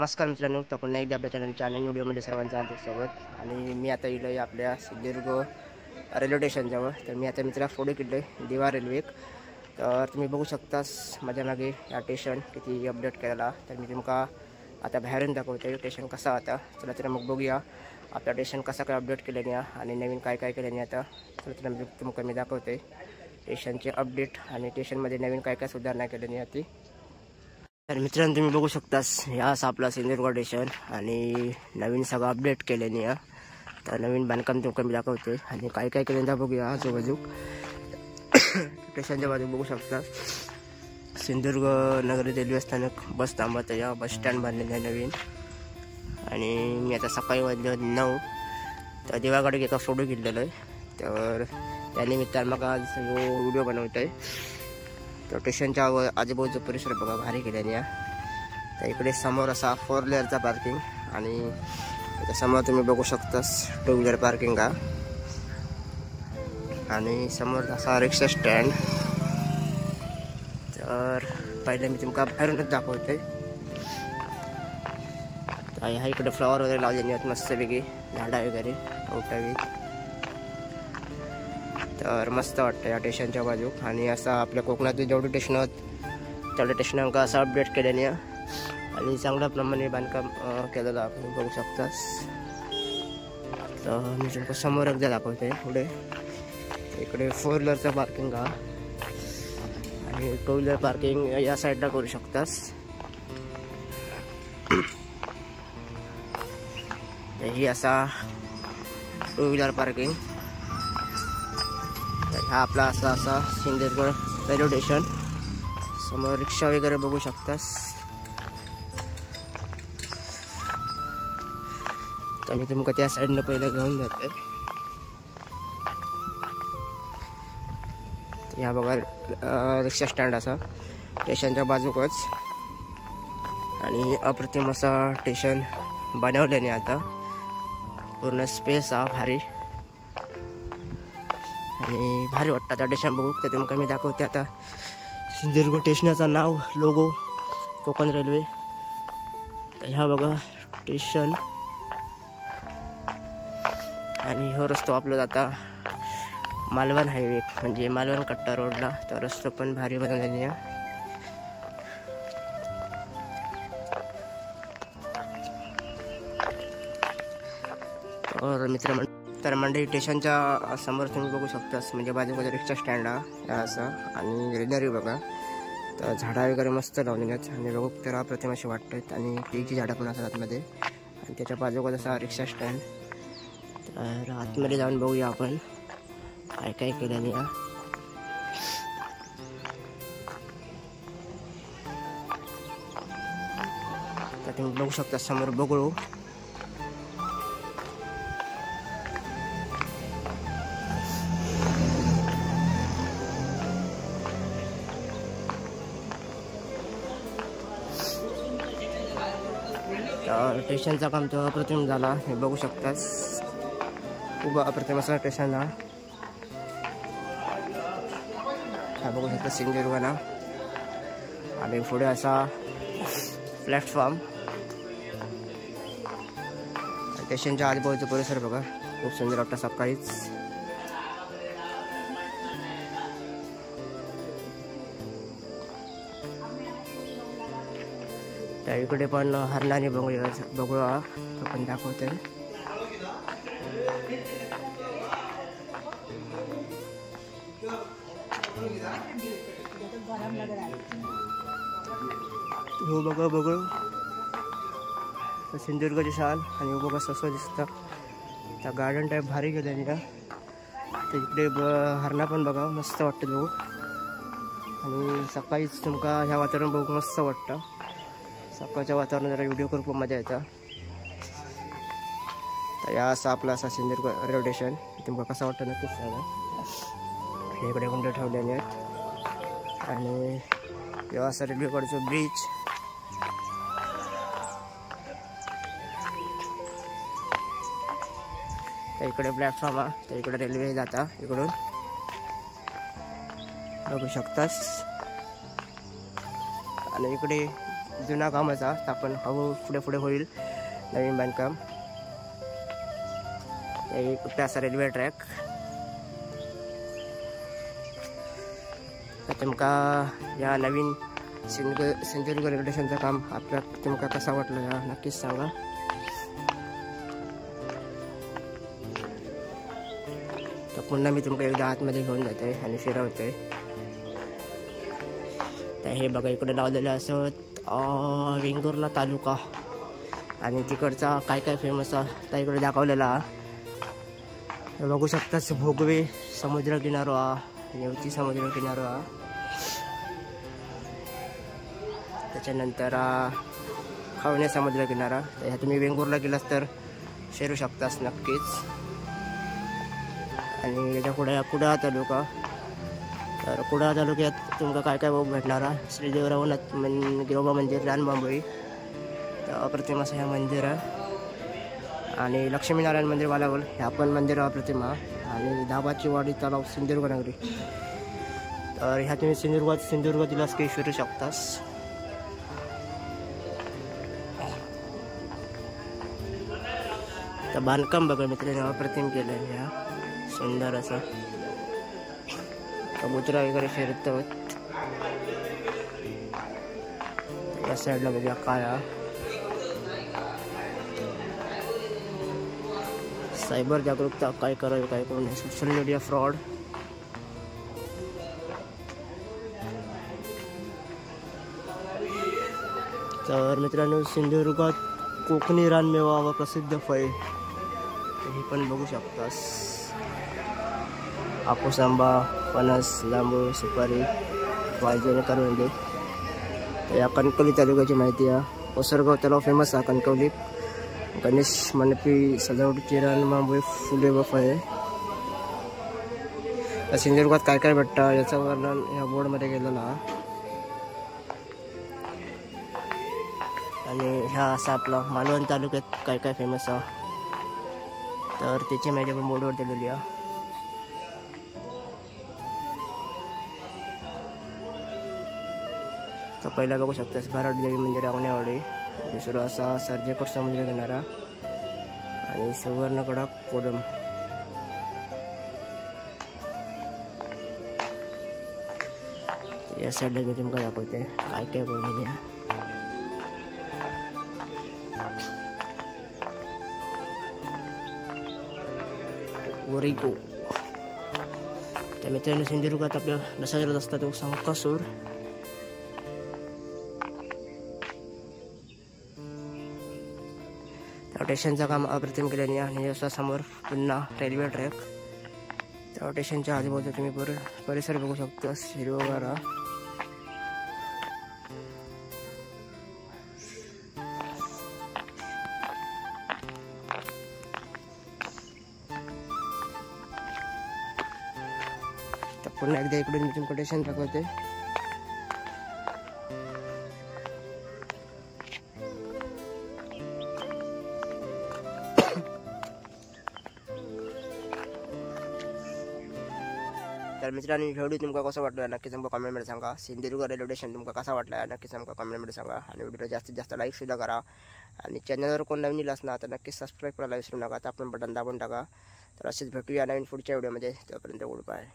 नमस्कार मित्रांनो, तर पुन्हा एकदा आपल्या चॅनल व्हिडिओमध्ये सर्वांचं हार्दिक स्वागत. आणि मी आता इलो आहे आपल्या सिंधुदुर्ग रेल्वे स्टेशनजवळ. तर मी आता मित्रा फोटो केले दिवा रेल्वे. तर तुम्ही बघू शकतास माझ्या मागे या स्टेशन किती अपडेट केलेला. तर मी तुमका आता बाहेरून दाखवते स्टेशन कसा आता. चला तर मग बघूया आपल्या स्टेशन कसा काय अपडेट केल्याने आणि नवीन काय काय केल्याने आता. चला तर तुमका मी दाखवते स्टेशनचे अपडेट आणि स्टेशनमध्ये नवीन काय काय सुधारणा केल्याने ती. तर मित्रांनो तुम्ही बघू शकतास या आपला सिंधुदुर्ग स्टेशन आणि नवीन सगळं अपडेट केल्याने या. तर नवीन बांधकाम तुमका मी दाखवते आणि काय काय केल्याने बघूया. आजूबाजू स्टेशनच्या बाजू बघू शकता सिंधुदुर्ग नगरी रेल्वे स्थानक बस थांबत या बस स्टँड बांधलेलं आहे नवीन. आणि मी आता सकाळी वाजले 9 तर देवाकडे एका फोटो घेतलेला आहे. तर त्यानिमित्तानं मग आज व्हिडिओ बनवत आहे. तर स्टेशनच्या आजूबाजूचा परिसर बघा भारी केल्याने या. तर इकडे समोर असा 4 लेअरचा पार्किंग आणि त्याच्या समोर तुम्ही बघू शकतास 2 व्हीलर पार्किंग हा. आणि समोर असा रिक्षा स्टँड. तर पहिले मी तुमका बाहेरूनच दाखवते. तर ह्या इकडे फ्लॉवर वगैरे लावलेली आहेत मस्तपैकी, झाडा वगैरे मोठावी. तर मस्त वाटतं या स्टेशनच्या बाजू. आणि असं आपल्या कोकणातील जेवढे स्टेशन आहेत तेवढ्या स्टेशनांका असं अपडेट केल्याने आणि चांगल्या प्रमाणे बांधकाम केलेलं आपण बघू शकतास. तर मी तुमका समोर एकदा दाखवते. पुढे इकडे 4 व्हीलरचा पार्किंग हा आणि 2 व्हीलर पार्किंग या साईडला करू शकतास. ही असा 2 व्हीलर पार्किंग. हा आपला असा सिंधुदुर्ग रेल्वे स्टेशन. समोर रिक्षा वगैरे बघू शकतास. तर मी तुमका त्या साईडनं पहिलं घेऊन जाते. ह्या बघा रिक्षा स्टँड असा स्टेशनच्या बाजूकच. आणि अप्रतिम असा स्टेशन बनवल्याने आता पूर्ण स्पेस हा भारी आणि भारी वाटतं आता स्टेशन बघू. तर तुमका मी दाखवते आता सिंधुदुर्ग स्टेशनचं नाव, लोगो कोकण रेल्वे. तर ह्या बघा स्टेशन आणि हो रस्तो आपला जाता मालवण हायवे म्हणजे मालवण कट्टा रोडला. तर रस्तो पण भारी बनवलेला आहे. तर मंडई स्टेशनच्या समोर तुम्ही बघू शकतास म्हणजे बाजूबाजू रिक्षा स्टँड हा असा आणि ग्रीनरी बघा. तर झाडा वगैरे मस्त लावलेली आहेत आणि बघू तर अप्रतिम अशी वाटतात. आणि केळीची झाडं पण असतात आतमध्ये आणि त्याच्या बाजूबाजू असा रिक्षा स्टँड. तर आतमध्ये जाऊन बघूया आपण काय काय केल्याने या. तर तुम्ही बघू शकता समोर बघू. तर स्टेशनचं काम तर अप्रतिम झाला हे बघू शकतास. खूप अप्रतिम असा स्टेशन हा. बघू शकता सिंधुदुर्गला आणि पुढे असा प्लॅटफॉर्म. स्टेशनच्या आजूबाजूचा परिसर बघा खूप सुंदर वाटतं सकाळीच. त्या इकडे पण हरणाने बघूया आपण दाखवतोय. हो बघा बघू सिंधुदुर्गची शाल आणि हो बघा ससं दिसतं. त्या गार्डन टाईप भारी गेलेली का. तर इकडे हरणा पण बघा मस्त वाटतं बघू. आणि सकाळीच तुमका ह्या वातावरण बघू मस्त वाटतं. सकाळच्या वातावरणात जरा व्हिडिओ करू खूप मजा येतं. तर या असा आपला असा सिंधुदुर्ग रेल्वे स्टेशन तुमका कसा वाटतं नक्कीच सांगा. इकडे गुंड ठेवलेले आहेत आणि किंवा असं रेल्वेकडचं ब्रिज. तर इकडे प्लॅटफॉर्म आहे. तर इकडे रेल्वे जाता इकडून बघू शकतास. आणि इकडे जुना कामाचा आपण हळू पुढे पुढे होईल नवीन बांधकाम. कुठे असा रेल्वे ट्रॅक तुमका या नवीन सिंधुदुर्ग रेल्वे स्टेशनचं काम आपल्याला तुमका कसा वाटलं या नक्कीच सांगा. तर पुन्हा मी तुमका एकदा आतमध्ये घेऊन जाते आणि फिरवते. तर हे बघा इकडे लावलेलं असं वेंगुर्ला तालुका आणि तिकडचा काय काय फेमस आहे त्या इकडे दाखवलेला. बघू शकता भोगवे समुद्र किनारा, नेवती समुद्र किनारा, त्याच्यानंतर खवणे समुद्र किनारा. तर ह्या तुम्ही वेंगुर्ला गेलास तर फिरू शकतास नक्कीच. आणि याच्या पुढे कुडाळ तालुका. तर कुडाळ तालुक्यात तुमका काय काय भेटणार आहे. श्री देवरावनाथ गिरोबा मंदिर रानबांबोळी, तर अप्रतिम असं ह्या मंदिर आहे. आणि लक्ष्मीनारायण मंदिर वालावल ह्या पण मंदिर अप्रतिमा. आणि दाबाची वाडी तलाव सिंधुदुर्ग नगरी. तर ह्या तुम्ही सिंधुदुर्ग दिलास काही फिरू शकतास. तर बांधकाम बघा मित्रांनो अप्रतिम केलं आहे. ह्या सुंदर असं कबुतरा वगैरे फिरतो. या साईडला बघूया काळा सायबर जागरूकता काय करावी काय करू नये, सोशल मीडिया फ्रॉड. तर मित्रांनो सिंधुदुर्गात कोकणी रानमेवा व प्रसिद्ध फळे हे पण बघू शकतास. हापूस, आंबा, फणस, जांभूळ, सुपारी, वाळजेने करवंदे. तर या कणकवली तालुक्याची माहिती आहे. ओसरगाव तलाव फेमस आहे कणकवली. गणेश मंडपी, सजावटीची रानबांबोळी, फुले व फळे. तर सिंधुदुर्गात काय काय भेटतं याचं वर्णन या बोर्डमध्ये केलेलं आहे. आणि ह्या असा आपला मालवण तालुक्यात काय काय फेमस आहे तर त्याची माहिती आपण बोर्डवर दिलेली आहे. तर पहिला बघू शकतास भराड देवी मंदिर आवण्यावाडी. दुसरं असा सर्जेकोट समुद्र किनारा आणि सुवर्णकडा कोडम. या साईडला मी तुमका दाखवते काय काय बोलले. वरिको. त्या मित्रांनो सिंधुदुर्गात आपल्या दसऱ्याला असतात तो संकासूर. स्टेशनचं काम अप्रतिम केल्याने आणि असा समोर पुन्हा रेल्वे ट्रॅक. त्या स्टेशनच्या आजूबाजूला तुम्ही परिसर बघू शकता हिरवगार. तर पुन्हा एकदा इकडून मी तुमचं स्टेशन दाखवते. तर मित्रांनो व्हिडिओ तुमका कसं वाटलं नक्कीच आमका कमेंटमध्ये सांगा. सिंधुदुर्ग रेल्वे स्टेशन तुमका कसा वाटला नक्कीच आमका कमेंटमध्ये सांगा. आणि व्हिडिओला जास्तीत जास्त लाईक सुद्धा करा. आणि चॅनलवर कोण नवीन असणार तर नक्कीच सबस्क्राईब करायला विसरू नका. तर आपण बटन दाबून टाका. तर असेच भेटूया नवीन पुढच्या व्हिडिओमध्ये. तोपर्यंत गुड बाय.